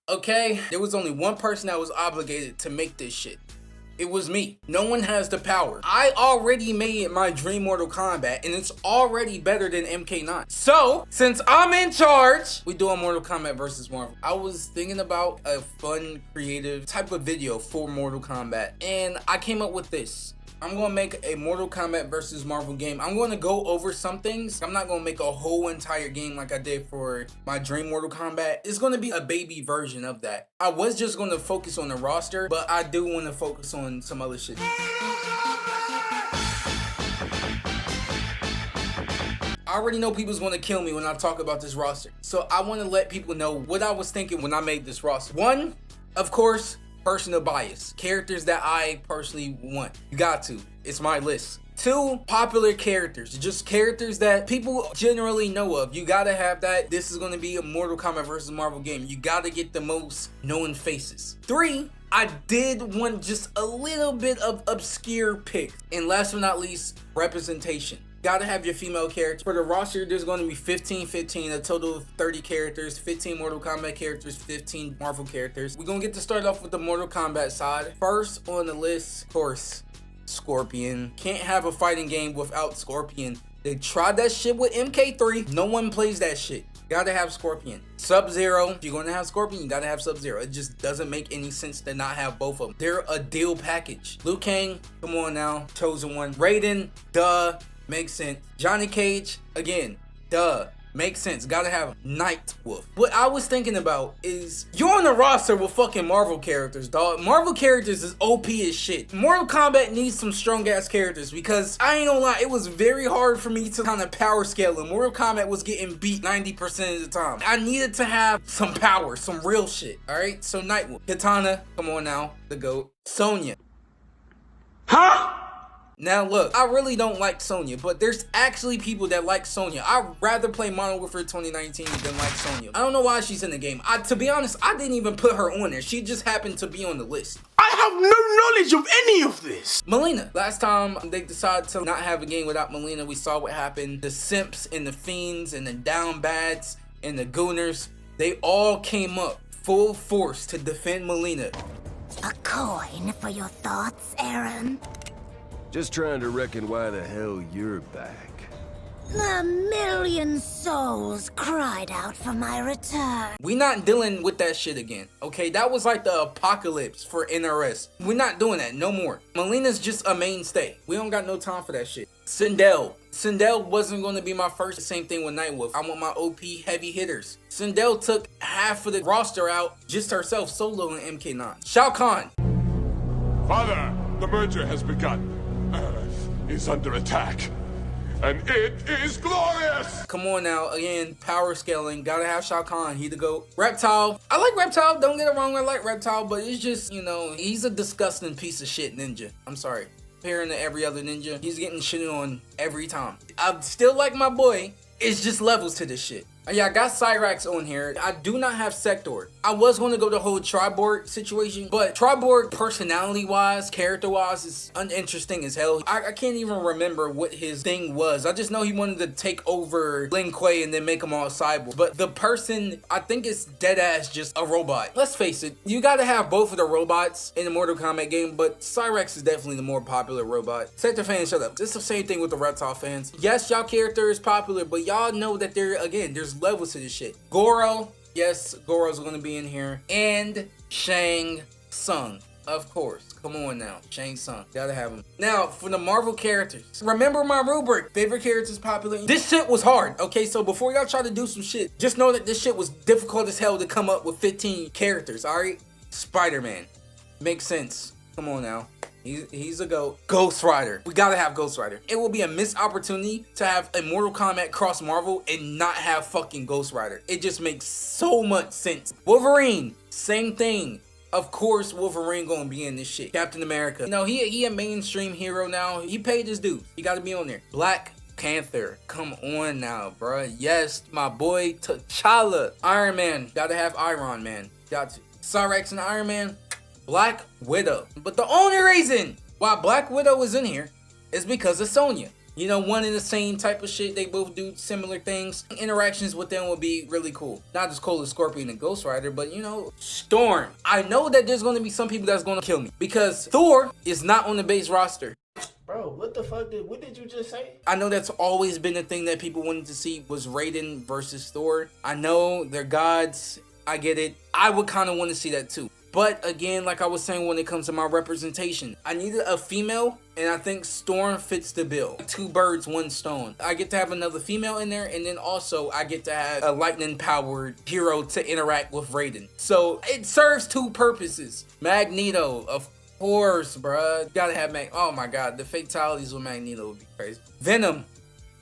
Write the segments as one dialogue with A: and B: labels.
A: Okay, there was only one person that was obligated to make this shit. It was me. No one has the power. I already made my dream Mortal Kombat, and it's already better than MK9. So, since I'm in charge, we doing Mortal Kombat versus Marvel. I was thinking about a fun, creative type of video for Mortal Kombat, and I came up with this. I'm gonna make a Mortal Kombat versus Marvel game. I'm gonna go over some things. I'm not gonna make a whole entire game like I did for my dream Mortal Kombat. It's gonna be a baby version of that. I was just gonna focus on the roster, but I do wanna focus on some other shit. I already know people's gonna kill me when I talk about this roster. So I wanna let people know what I was thinking when I made this roster. One, of course, personal bias. Characters that I personally want. You got to. It's my list. Two, popular characters. Just characters that people generally know of. You gotta have that. This is gonna be a Mortal Kombat versus Marvel game. You gotta get the most known faces. Three, I did want just a little bit of obscure picks. And last but not least, representation. Gotta have your female character. For the roster, there's going to be 15, a total of 30 characters, 15 Mortal Kombat characters, 15 Marvel characters. We're gonna get to start off with the Mortal Kombat side. First on the list, of course, Scorpion. Can't have a fighting game without Scorpion. They tried that shit with MK3. No one plays that shit. Gotta have Scorpion. Sub-Zero. If you're gonna have Scorpion, you gotta have Sub-Zero. It just doesn't make any sense to not have both of them. They're a deal package. Liu Kang, come on now. Chosen One. Raiden, duh. Makes sense. Johnny Cage, again, duh. Makes sense. Gotta have him. Nightwolf. What I was thinking about is you're on the roster with fucking Marvel characters, dog. Marvel characters is OP as shit. Mortal Kombat needs some strong ass characters because I ain't gonna lie, it was very hard for me to kind of power scale and Mortal Kombat was getting beat 90% of the time. I needed to have some power, some real shit. Alright, so Nightwolf. Katana, come on now, the GOAT. Sonya. Huh? Now look, I really don't like Sonya, but there's actually people that like Sonya. I'd rather play Modern Warfare 2019 than like Sonya. I don't know why she's in the game. To be honest, I didn't even put her on there. She just happened to be on the list.
B: I have no knowledge of any of this.
A: Melina. Last time they decided to not have a game without Melina, we saw what happened. The simps and the fiends and the down bads and the gooners, they all came up full force to defend Melina.
C: A coin for your thoughts, Aaron?
D: Just trying to reckon why the hell you're back.
C: A million souls cried out for my return.
A: We not dealing with that shit again, okay? That was like the apocalypse for NRS. We're not doing that no more. Melina's just a mainstay. We don't got no time for that shit. Sindel. Sindel wasn't going to be my first. Same thing with Nightwolf. I want my OP heavy hitters. Sindel took half of the roster out just herself solo in MK9. Shao Kahn.
E: Father, the merger has begun. Earth is under attack, and it is glorious!
A: Come on now, again, power scaling, gotta have Shao Kahn, he the GOAT. Reptile, I like Reptile, don't get it wrong, I like Reptile, but it's just, you know, he's a disgusting piece of shit ninja. I'm sorry. Comparing to every other ninja, he's getting shit on every time. I still like my boy, it's just levels to this shit. Yeah, I got Cyrax on here. I do not have Sector. I was going to go the whole Triborg situation, but Triborg personality-wise, character-wise, is uninteresting as hell. I can't even remember what his thing was. I just know he wanted to take over Lin Kuei and then make him all cyborg. But the person, I think it's deadass just a robot. Let's face it, you got to have both of the robots in the Mortal Kombat game, but Cyrax is definitely the more popular robot. Sector fans, shut up. It's the same thing with the Reptile fans. Yes, y'all character is popular, but y'all know that there's levels to this shit. Goro, yes, Goro's gonna be in here. And Shang Tsung, of course. Come on now, Shang Tsung, gotta have him. Now, for the Marvel characters, remember my rubric, favorite characters popular. This shit was hard, okay? So before y'all try to do some shit, just know that this shit was difficult as hell to come up with 15 characters, alright? Spider-Man, makes sense. Come on now. He's a GOAT. Ghost Rider. We gotta have Ghost Rider. It will be a missed opportunity to have a Mortal Kombat cross Marvel and not have fucking Ghost Rider. It just makes so much sense. Wolverine, same thing. Of course, Wolverine gonna be in this shit. Captain America. You know, he a mainstream hero now. He paid his due. He gotta be on there. Black Panther. Come on now, bruh. Yes, my boy T'Challa. Iron Man. Gotta have Iron Man. Got to. Cyrax and Iron Man. Black Widow. But the only reason why Black Widow is in here is because of Sonya. You know, one and the same type of shit. They both do similar things. Interactions with them will be really cool. Not as cool as Scorpion and Ghost Rider, but you know, Storm. I know that there's going to be some people that's going to kill me because Thor is not on the base roster.
B: Bro, what the fuck what did you just say?
A: I know that's always been the thing that people wanted to see was Raiden versus Thor. I know they're gods. I get it. I would kind of want to see that too. But again, like I was saying, when it comes to my representation, I needed a female, and I think Storm fits the bill. 2 birds, 1 stone. I get to have another female in there, and then also I get to have a lightning-powered hero to interact with Raiden. So it serves 2 purposes. Magneto, of course, bruh. Gotta have oh my god, the fatalities with Magneto would be crazy. Venom.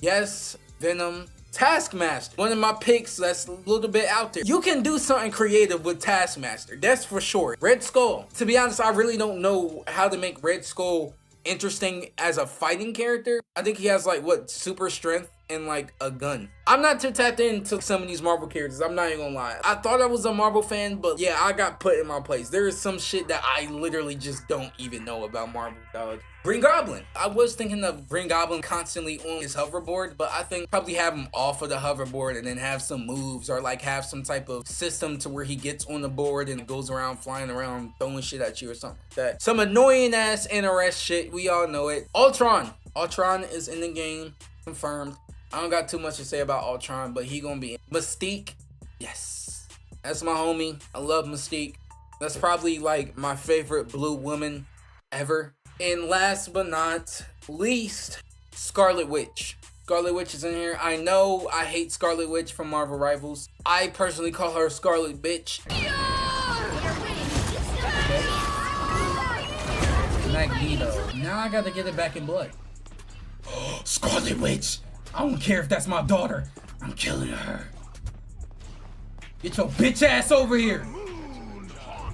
A: Yes, Venom. Taskmaster, one of my picks that's a little bit out there. You can do something creative with Taskmaster, that's for sure. Red Skull, to be honest, I really don't know how to make Red Skull interesting as a fighting character. I think he has like, what, super strength and like a gun. I'm not too tapped into some of these Marvel characters, I'm not even gonna lie. I thought I was a Marvel fan, but yeah, I got put in my place. There is some shit that I literally just don't even know about Marvel, dog. Green Goblin. I was thinking of Green Goblin constantly on his hoverboard, but I think probably have him off of the hoverboard and then have some moves or like have some type of system to where he gets on the board and goes around flying around throwing shit at you or something like that. Some annoying ass NRS shit, we all know it. Ultron. Ultron is in the game, confirmed. I don't got too much to say about Ultron, but he gonna be in. Mystique. Yes. That's my homie. I love Mystique. That's probably like my favorite blue woman ever. And last but not least, Scarlet Witch. Scarlet Witch is in here. I know I hate Scarlet Witch from Marvel Rivals. I personally call her Scarlet Bitch. Magneto. Now I gotta get it back in blood. Scarlet Witch. I don't care if that's my daughter. I'm killing her. Get your bitch ass over here.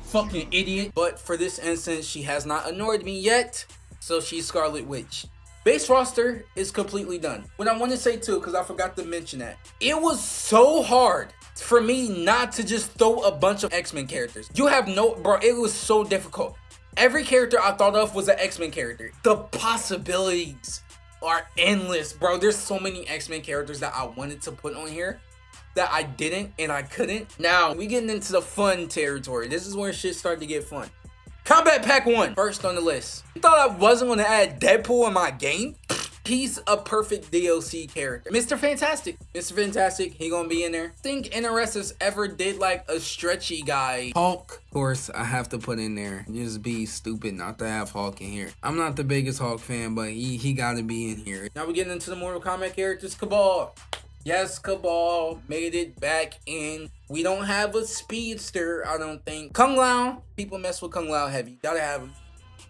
A: Fucking idiot. But for this instance, she has not annoyed me yet, so she's Scarlet Witch. Base roster is completely done. What I want to say too, because I forgot to mention that, it was so hard for me not to just throw a bunch of X-Men characters. You have no, bro, it was so difficult. Every character I thought of was an X-Men character. The possibilities are endless, bro. There's so many X-Men characters that I wanted to put on here that I didn't and I couldn't. Now we getting into the fun territory. This is where shit started to get fun. Combat Pack 1, first on the list. You thought I wasn't gonna add Deadpool in my game? He's a perfect DLC character. Mr. Fantastic. Mr. Fantastic, he gonna be in there. Think NRSS ever did like a stretchy guy. Hulk, of course, I have to put in there. Just be stupid not to have Hulk in here. I'm not the biggest Hulk fan, but he gotta be in here. Now we're getting into the Mortal Kombat characters. Cabal. Yes, Cabal made it back in. We don't have a speedster, I don't think. Kung Lao, people mess with Kung Lao heavy. Gotta have him.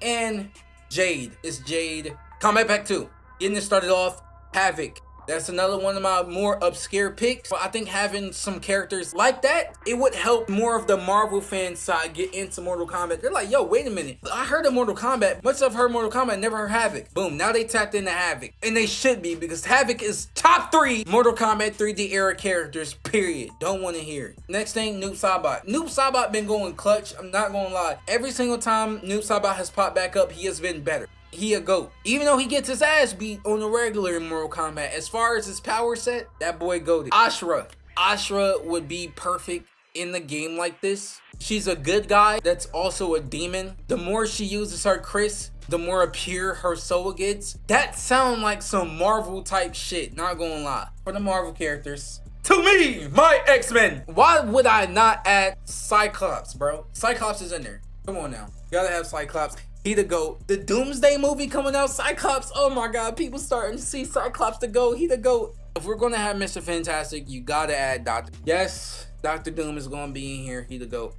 A: And Jade. It's Jade. Combat Pack 2. Getting it started off, Havoc. That's another one of my more obscure picks. But I think having some characters like that, it would help more of the Marvel fan side get into Mortal Kombat. They're like, yo, wait a minute. I heard of Mortal Kombat. Much I've heard Mortal Kombat, never heard Havoc. Boom, now they tapped into Havoc. And they should be, because Havoc is top 3 Mortal Kombat 3D era characters, period. Don't want to hear it. Next thing, Noob Saibot. Noob Saibot been going clutch. I'm not gonna lie. Every single time Noob Saibot has popped back up, he has been better. He a GOAT. Even though he gets his ass beat on the regular in Mortal Kombat, as far as his power set, that boy goated. Ashra. Ashra would be perfect in the game like this. She's a good guy that's also a demon. The more she uses her Chris, the more pure her soul gets. That sound like some Marvel type shit, not gonna lie. For the Marvel characters, to me, my X-Men. Why would I not add Cyclops, bro? Cyclops is in there. Come on now. You gotta have Cyclops. He the GOAT. The Doomsday movie coming out, Cyclops. Oh my god, people starting to see Cyclops the GOAT. He the GOAT. If we're gonna have Mr. Fantastic, you gotta add Doctor. Yes, Dr. Doom is gonna be in here. He the GOAT.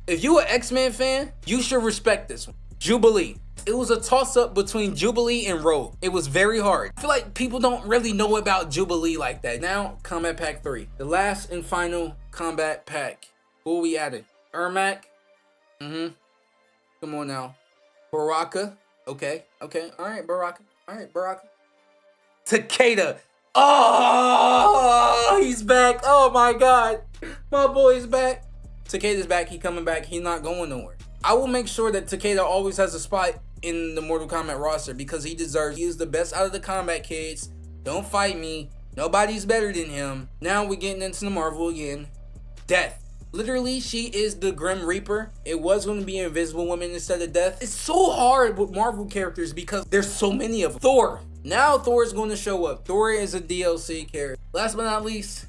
A: If you an X-Men fan, you should respect this one. Jubilee. It was a toss-up between Jubilee and Rogue. It was very hard. I feel like people don't really know about Jubilee like that. Now, Combat Pack 3. The last and final Combat Pack. Who we added? Ermac. Come on now. Baraka. Okay. Alright, Baraka. Takeda. Oh, he's back. Oh my god. My boy's back. Takeda's back. He coming back. He's not going nowhere. I will make sure that Takeda always has a spot in the Mortal Kombat roster because he deserves. He is the best out of the Kombat kids. Don't fight me. Nobody's better than him. Now we're getting into the Marvel again. Death. Literally, she is the Grim Reaper. It was going to be Invisible Woman instead of Death. It's so hard with Marvel characters because there's so many of them. Thor. Now Thor is going to show up. Thor is a DLC character. Last but not least,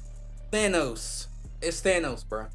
A: Thanos. It's Thanos, bro.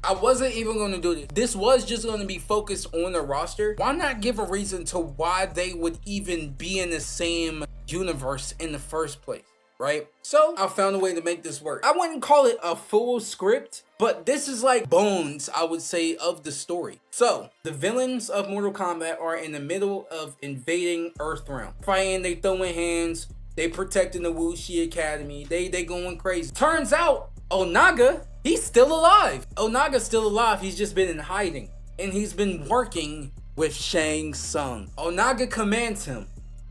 A: I wasn't even going to do this. This was just going to be focused on the roster. Why not give a reason to why they would even be in the same universe in the first place, right? So I found a way to make this work. I wouldn't call it a full script, but this is like bones, I would say, of the story. So the villains of Mortal Kombat are in the middle of invading Earthrealm. Fighting, they throwing hands, they protecting the Wuxi Academy, they going crazy. Turns out Onaga, he's still alive. Onaga's still alive. He's just been in hiding. And he's been working with Shang Tsung. Onaga commands him,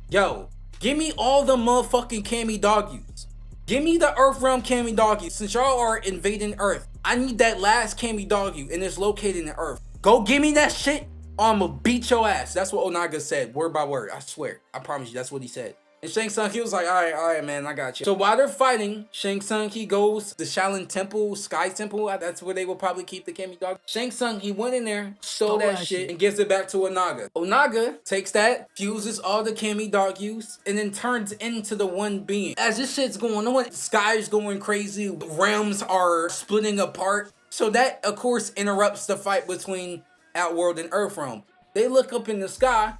A: yo, give me all the motherfucking Kami Dogyus. Give me the Earthrealm Kami Dogyus. Since y'all are invading Earth, I need that last Kami Dogyu, and it's located in Earth. Go give me that shit, or I'ma beat your ass. That's what Onaga said, word by word. I swear. I promise you, that's what he said. And Shang Tsung, he was like, all right, man, I got you. So while they're fighting, Shang Tsung, he goes to the Shaolin Temple, Sky Temple. That's where they will probably keep the Kami Dog. Shang Tsung, he went in there, stole that shit, and gives it back to Onaga. Onaga takes that, fuses all the Kami Dogyus, and then turns into the one being. As this shit's going on, Sky is going crazy, realms are splitting apart. So that, of course, interrupts the fight between Outworld and Earthrealm. They look up in the sky.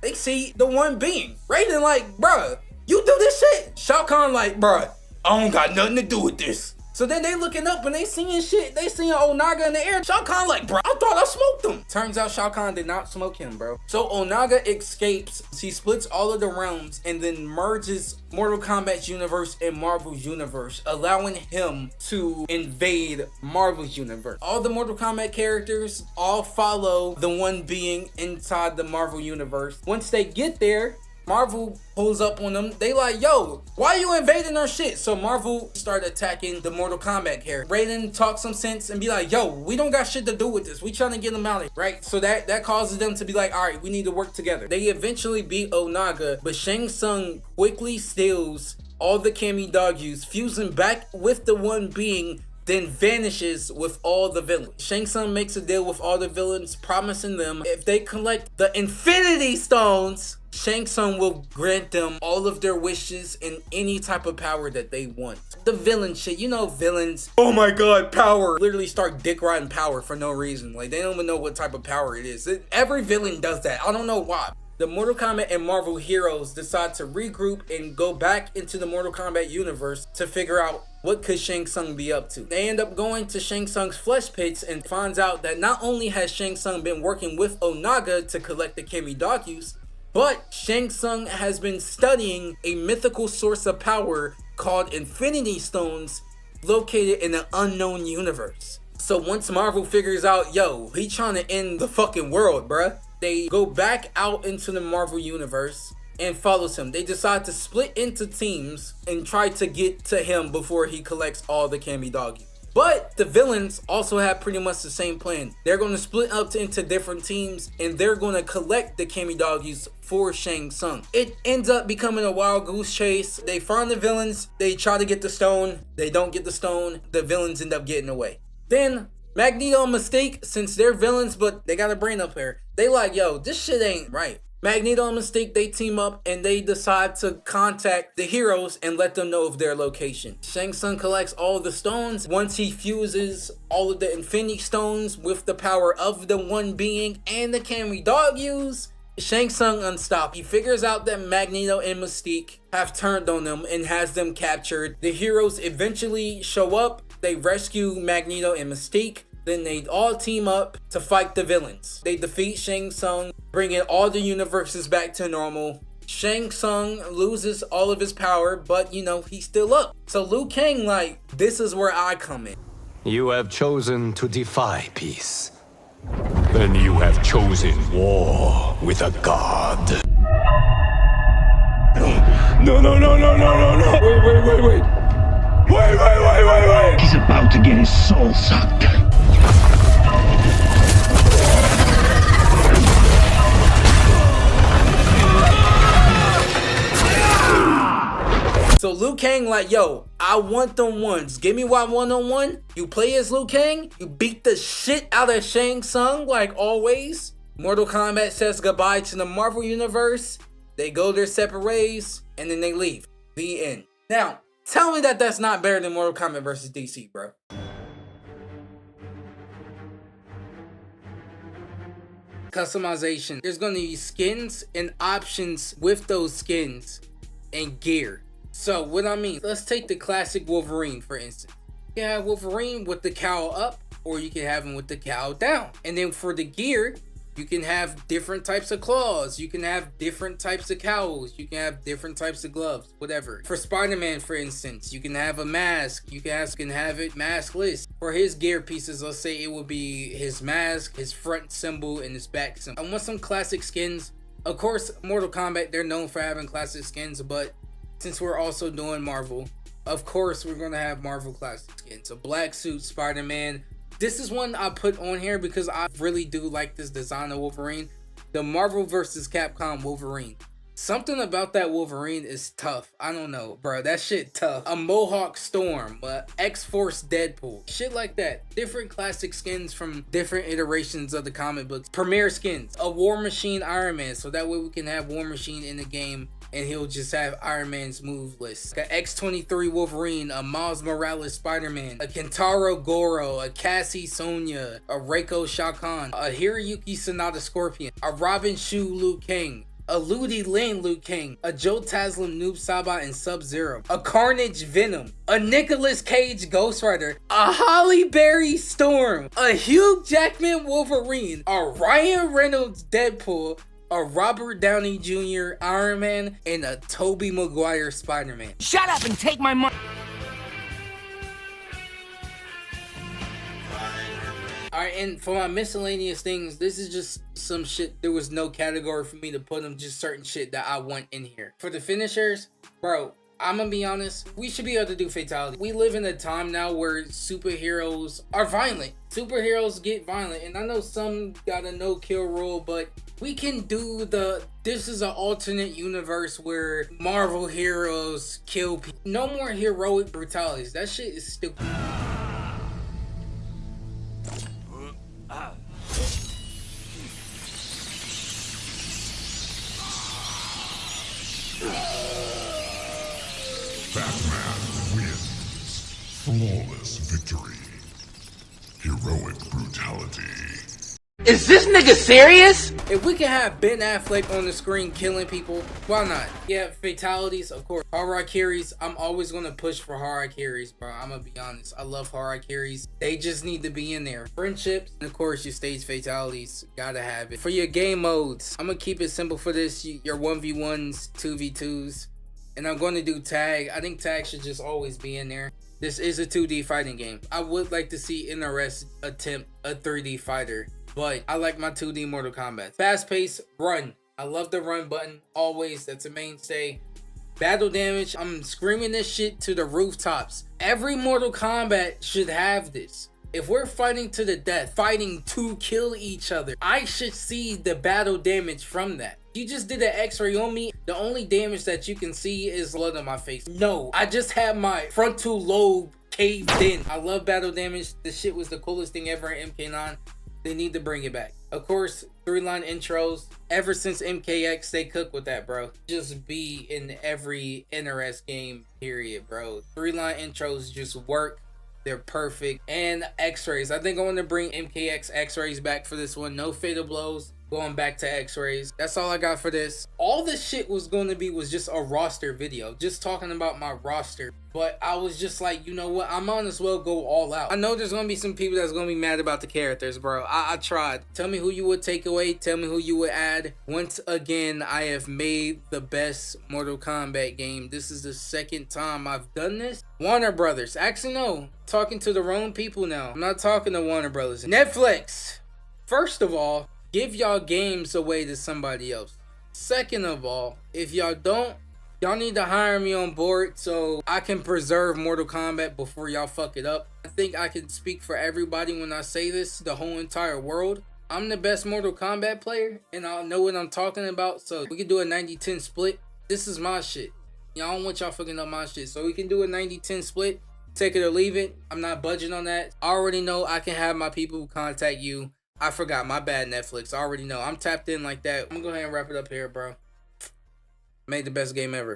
A: They see the one being. Raiden like, bruh, you do this shit? Shao Kahn like, bruh, I don't got nothing to do with this. So then they looking up and they seeing shit. They seeing Onaga in the air. Shao Kahn like, bruh, I thought I smoked him. Turns out Shao Kahn did not smoke him, bro. So Onaga escapes. He splits all of the realms and then merges Mortal Kombat's universe and Marvel's universe, allowing him to invade Marvel's universe. All the Mortal Kombat characters all follow the one being inside the Marvel universe. Once they get there, Marvel pulls up on them. They like, yo, why are you invading our shit? So Marvel start attacking the Mortal Kombat character. Raiden talks some sense and be like, yo, we don't got shit to do with this. We trying to get them out of here, right? So that causes them to be like, all right, we need to work together. They eventually beat Onaga, but Shang Tsung quickly steals all the Kami Dogyus, fusing back with the one being, then vanishes with all the villains. Shang Tsung makes a deal with all the villains, promising them if they collect the Infinity Stones, Shang Tsung will grant them all of their wishes and any type of power that they want. The villain shit, you know, villains, oh my god, power, literally start dick riding power for no reason. Like, they don't even know what type of power it is. Every villain does that. I don't know why. The Mortal Kombat and Marvel heroes decide to regroup and go back into the Mortal Kombat universe to figure out what could Shang Tsung be up to. They end up going to Shang Tsung's flesh pits and finds out that not only has Shang Tsung been working with Onaga to collect the Kami Dogyus, but Shang Tsung has been studying a mythical source of power called Infinity Stones located in an unknown universe. So once Marvel figures out, yo, he trying to end the fucking world, bruh, they go back out into the Marvel universe and follows him. They decide to split into teams and try to get to him before he collects all the Kami Dogyus. But the villains also have pretty much the same plan. They're going to split up into different teams and they're going to collect the Kami Dogyus for Shang Tsung. It ends up becoming a wild goose chase. They find the villains, they try to get the stone, they don't get the stone, the villains end up getting away. Then Magneto and Mystique, since they're villains but they got a brain up here, they like, yo, this shit ain't right. Magneto and Mystique, they team up and they decide to contact the heroes and let them know of their location. Shang Tsung collects all the stones. Once he fuses all of the Infinity Stones with the power of the one being and the Kami Dogyus, Shang Tsung unstoppable. He figures out that Magneto and Mystique have turned on them and has them captured. The heroes eventually show up. They rescue Magneto and Mystique. Then they all team up to fight the villains. They defeat Shang Tsung, bringing all the universes back to normal. Shang Tsung loses all of his power, but you know, he's still up. So Liu Kang like, this is where I come in.
F: You have chosen to defy peace.
E: Then you have chosen war with a god. No. Wait. Wait.
G: He's about to get his soul sucked.
A: So Liu Kang like, yo, I want them ones. Give me my one-on-one. You play as Liu Kang. You beat the shit out of Shang Tsung like always. Mortal Kombat says goodbye to the Marvel Universe. They go their separate ways and then they leave. The end. Now, tell me that that's not better than Mortal Kombat versus DC, bro. Customization. There's going to be skins and options with those skins and gear. So what I mean, let's take the classic Wolverine for instance. You can have Wolverine with the cowl up, or you can have him with the cowl down. And then for the gear, you can have different types of claws, you can have different types of cowls, you can have different types of gloves, whatever. For Spider-Man, for instance, you can have a mask, you can have it maskless. For his gear pieces, let's say it would be his mask, his front symbol, and his back symbol. I want some classic skins. Of course, Mortal Kombat, they're known for having classic skins, but since we're also doing Marvel, of course we're gonna have Marvel classic skins. A black suit Spider-Man. This is one I put on here because I really do like this design of Wolverine. The Marvel vs. Capcom Wolverine. Something about that Wolverine is tough. I don't know, bro. That shit tough. A Mohawk Storm, a X-Force Deadpool. Shit like that. Different classic skins from different iterations of the comic books. Premier skins. A War Machine Iron Man. So that way we can have War Machine in the game and he'll just have Iron Man's move list. A X-23 Wolverine, a Miles Morales Spider-Man, a Kentaro Goro, a Cassie Sonya, a Reiko Shao Kahn, a Hiroyuki Sanada Scorpion, a Robin Shu Liu Kang, a Ludi Lin Liu Kang, a Joe Taslim Noob Saibot and Sub-Zero, a Carnage Venom, a Nicolas Cage Ghost Rider, a Halle Berry Storm, a Hugh Jackman Wolverine, a Ryan Reynolds Deadpool, a Robert Downey Jr. Iron Man, and a Tobey Maguire Spider-Man.
H: Shut up and take my money.
A: Alright, and for my miscellaneous things, this is just some shit. There was no category for me to put them, just certain shit that I want in here. For the finishers, bro, I'm gonna be honest, we should be able to do fatality. We live in a time now where superheroes are violent. Superheroes get violent, and I know some got a no-kill rule, but we can do this is an alternate universe where Marvel heroes kill people. No more heroic brutalities. That shit is stupid.
E: Batman wins. Flawless victory. Heroic brutality.
H: Is this nigga serious?
A: If we can have Ben Affleck on the screen killing people, why not? Yeah, fatalities, of course. Harakiris, I'm always going to push for Harakiris, bro. I'm going to be honest. I love Harakiris. They just need to be in there. Friendships, and of course, your stage fatalities. Gotta have it. For your game modes, I'm going to keep it simple for this. Your 1v1s, 2v2s. And I'm going to do tag. I think tag should just always be in there. This is a 2D fighting game. I would like to see NRS attempt a 3D fighter, but I like my 2D Mortal Kombat. Fast pace, run. I love the run button, always. That's a mainstay. Battle damage, I'm screaming this shit to the rooftops. Every Mortal Kombat should have this. If we're fighting to the death, fighting to kill each other, I should see the battle damage from that. You just did an x-ray on me. The only damage that you can see is blood on my face. No, I just have my frontal lobe caved in. I love battle damage. This shit was the coolest thing ever in MK9. They need to bring it back. Of course, 3-line intros. Ever since MKX, they cook with that, bro. Just be in every NRS game, period, bro. 3-line intros just work. They're perfect. And x-rays. I think I want to bring MKX x-rays back for this one. No fatal blows. Going back to x-rays. That's all I got for this. All this shit was going to be was just a roster video. Just talking about my roster. But I was just like, you know what? I might as well go all out. I know there's going to be some people that's going to be mad about the characters, bro. I tried. Tell me who you would take away. Tell me who you would add. Once again, I have made the best Mortal Kombat game. This is the second time I've done this. Warner Brothers. Actually, no. Talking to the wrong people now. I'm not talking to Warner Brothers. Netflix. First of all, give y'all games away to somebody else. Second of all, if y'all don't, Y'all need to hire me on board so I can preserve Mortal Kombat before y'all fuck it up. I think I can speak for everybody when I say this, the whole entire world. I'm the best Mortal Kombat player, and I know what I'm talking about, so we can do a 90-10 split. This is my shit. Y'all don't want y'all fucking up my shit, so we can do a 90-10 split. Take it or leave it. I'm not budging on that. I already know I can have my people contact you. I forgot, my bad, Netflix. I already know. I'm tapped in like that. I'm gonna go ahead and wrap it up here, bro. Made the best game ever.